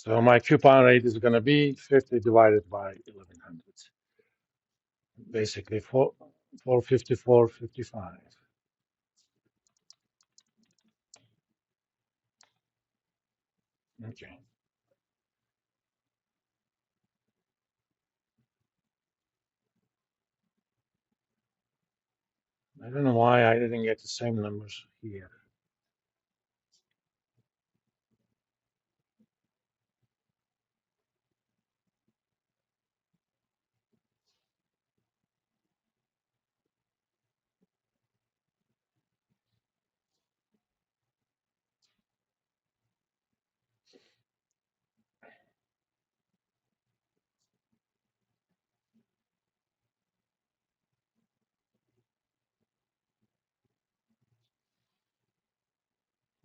So my coupon rate is going to be 50 divided by 1100. Basically 454.55. Okay. I don't know why I didn't get the same numbers here.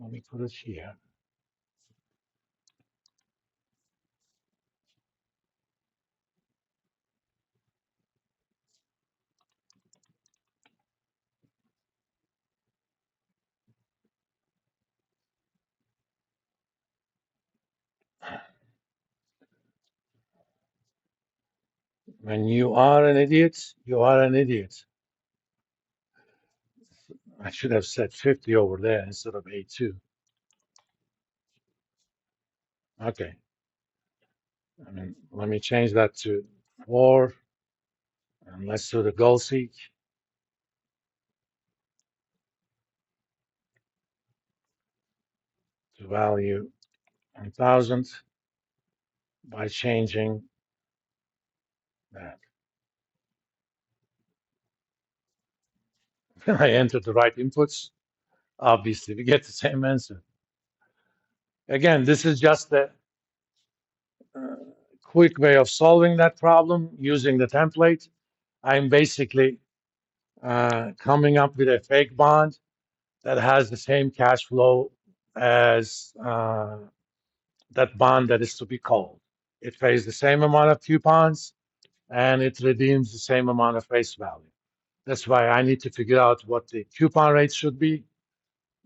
Let me put it here. When you are an idiot, you are an idiot. I should have said 50 over there instead of A2. Okay. I mean, let me change that to 4, and let's do the goal seek to value 1000 by changing that. When I enter the right inputs, obviously we get the same answer. Again, this is just a quick way of solving that problem using the template. I'm basically coming up with a fake bond that has the same cash flow as that bond that is to be called. It pays the same amount of coupons and it redeems the same amount of face value. That's why I need to figure out what the coupon rate should be.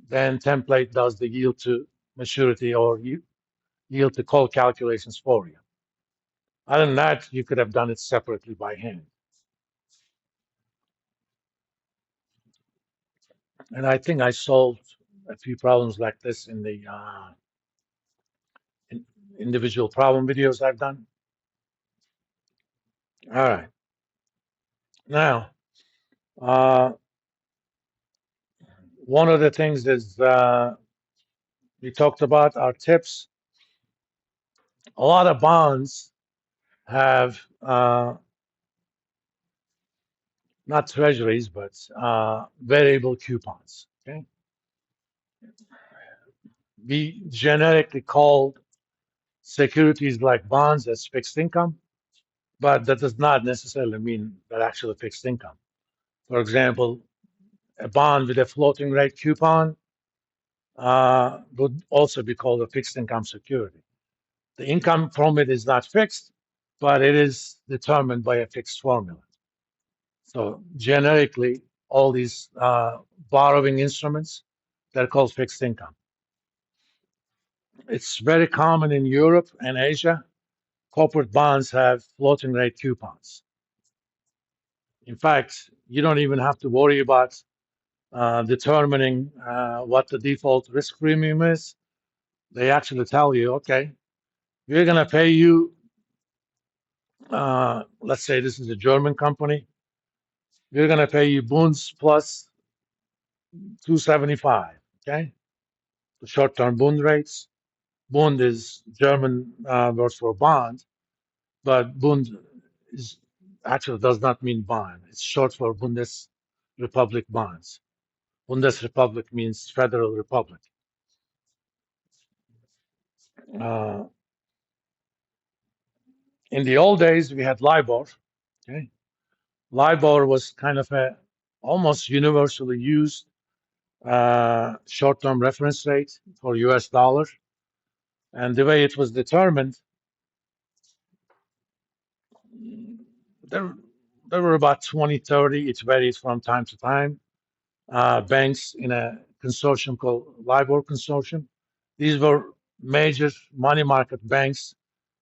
Then template does the yield to maturity or yield to call calculations for you. Other than that, you could have done it separately by hand. And I think I solved a few problems like this in the individual problem videos I've done. All right. Now, one of the things is we talked about our tips. A lot of bonds have not treasuries, but variable coupons. Okay, we generically call securities like bonds as fixed income, but that does not necessarily mean that actually fixed income. For example, a bond with a floating rate coupon would also be called a fixed income security. The income from it is not fixed, but it is determined by a fixed formula. So generically, all these borrowing instruments, they're called fixed income. It's very common in Europe and Asia. Corporate bonds have floating rate coupons. In fact, you don't even have to worry about determining what the default risk premium is. They actually tell you, okay, we're going to pay you, let's say this is a German company, we're going to pay you Bunds plus 275, okay? The short-term Bund rates. Bund is German word for bond, but Bund is actually does not mean bond. It's short for Bundesrepublik bonds. Bundesrepublik means Federal Republic. Uh, in the old days, we had LIBOR. Okay, LIBOR was kind of a almost universally used short-term reference rate for U.S. dollar, and the way it was determined, there there were about 20, 30. It varied from time to time. Banks in a consortium called LIBOR Consortium. These were major money market banks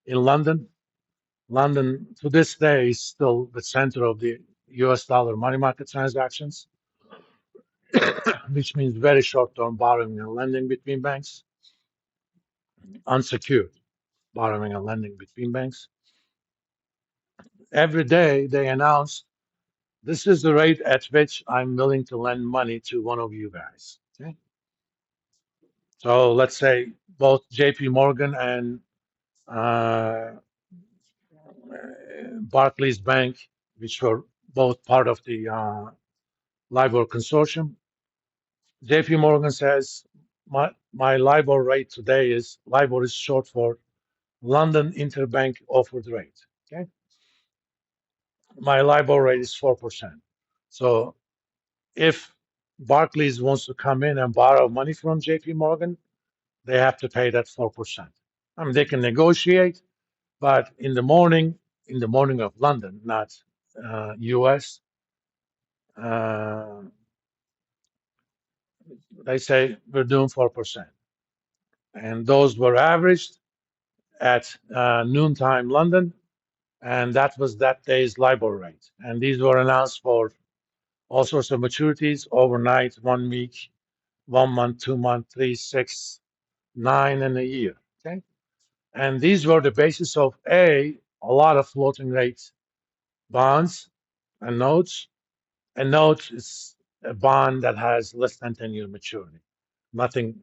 in London. London, to this day, is still the center of the US dollar money market transactions, which means very short term borrowing and lending between banks, unsecured borrowing and lending between banks. Every day they announce this is the rate at which I'm willing to lend money to one of you guys. Okay. So let's say both JP Morgan and uh, Barclays Bank, which were both part of the LIBOR consortium. JP Morgan says my LIBOR rate today is LIBOR is short for London Interbank Offered Rate. Okay, my LIBOR rate is 4%. So if Barclays wants to come in and borrow money from JP Morgan, they have to pay that 4%. I mean, they can negotiate, but in the morning of London, not US, they say we're doing 4%. And those were averaged at noontime London, and that was that day's LIBOR rate. And these were announced for all sorts of maturities overnight, 1 week, 1 month, 2 month, 3, 6, 9, and a year. Okay, and these were the basis of a lot of floating rate bonds and notes. A note is a bond that has less than 10-year maturity. Nothing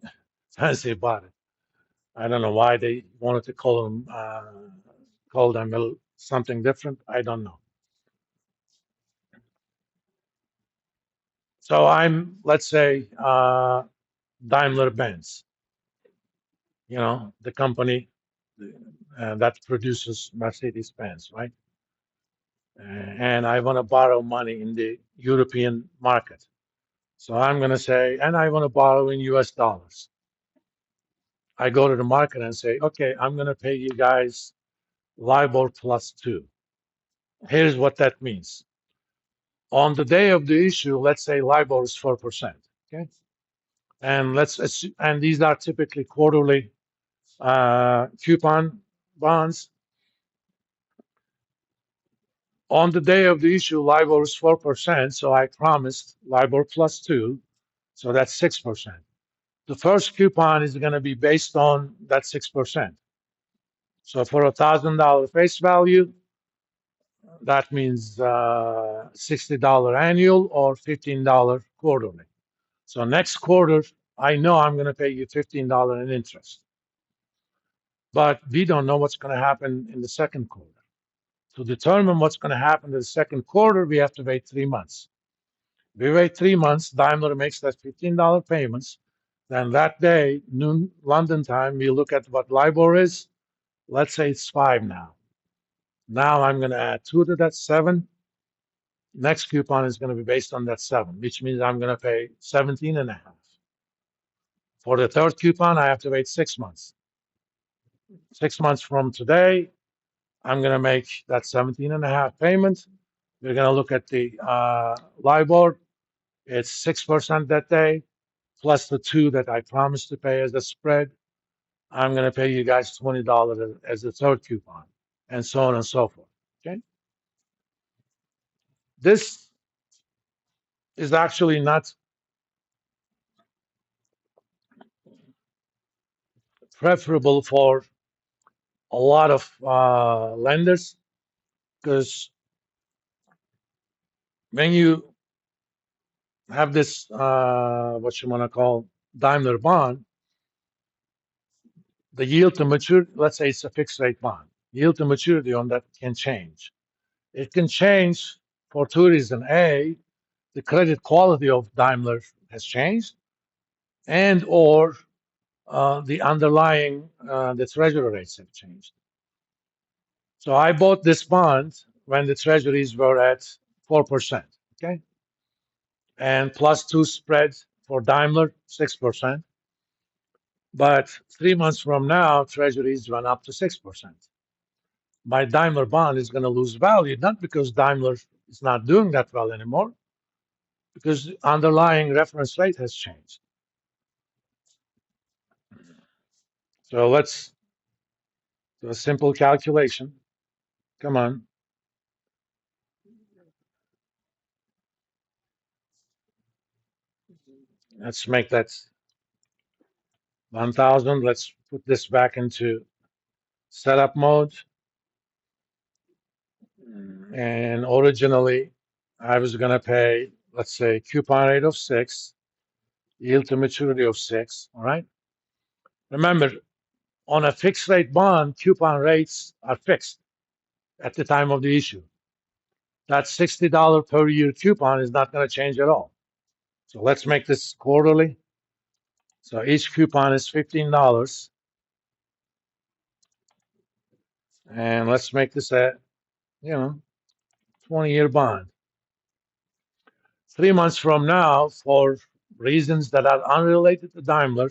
fancy about it. I don't know why they wanted to call them something different. I don't know. So I'm, let's say, Daimler Benz, the company that produces Mercedes Benz, right? And I want to borrow money in the European market. So I'm going to say, and I want to borrow in US dollars. I go to the market and say, okay, I'm going to pay you guys LIBOR +2. Here's what that means. On the day of the issue, let's say LIBOR is 4%. Okay, and and these are typically quarterly coupon bonds. On the day of the issue, LIBOR is 4%, so I promised LIBOR +2, so that's 6%. The first coupon is going to be based on that 6%. So for $1,000 face value, that means $60 annual or $15 quarterly. So next quarter, I know I'm going to pay you $15 in interest. But we don't know what's going to happen in the second quarter. To determine what's going to happen in the second quarter, we have to wait 3 months. We wait 3 months, Daimler makes that $15 payments. Then that day, noon London time, we look at what LIBOR is. Let's say it's 5 now. Now I'm going to add 2 to that 7. Next coupon is going to be based on that 7, which means I'm going to pay 17.5. For the third coupon, I have to wait 6 months. 6 months from today, I'm going to make that 17.5 payment. We're going to look at the LIBOR. It's 6% that day, plus the 2 that I promised to pay as a spread. I'm going to pay you guys $20 as the third coupon, and so on and so forth. Okay. This is actually not preferable for a lot of lenders, because when you have this, what you want to call Daimler bond, the yield to maturity, let's say it's a fixed rate bond, yield to maturity on that can change. It can change for 2 reasons. A, the credit quality of Daimler has changed, and or the underlying, the treasury rates have changed. So I bought this bond when the treasuries were at 4%, okay? And +2 spread for Daimler, 6%. But 3 months from now, treasuries run up to 6%. My Daimler bond is going to lose value, not because Daimler is not doing that well anymore, because the underlying reference rate has changed. So let's do a simple calculation. Come on. Let's make that 1,000. Let's put this back into setup mode. And originally, I was going to pay, let's say, coupon rate of 6, yield to maturity of 6. All right. Remember, on a fixed rate bond, coupon rates are fixed at the time of the issue. That $60 per year coupon is not going to change at all. So let's make this quarterly. So each coupon is $15. And let's make this a, 20-year bond. 3 months from now, for reasons that are unrelated to Daimler,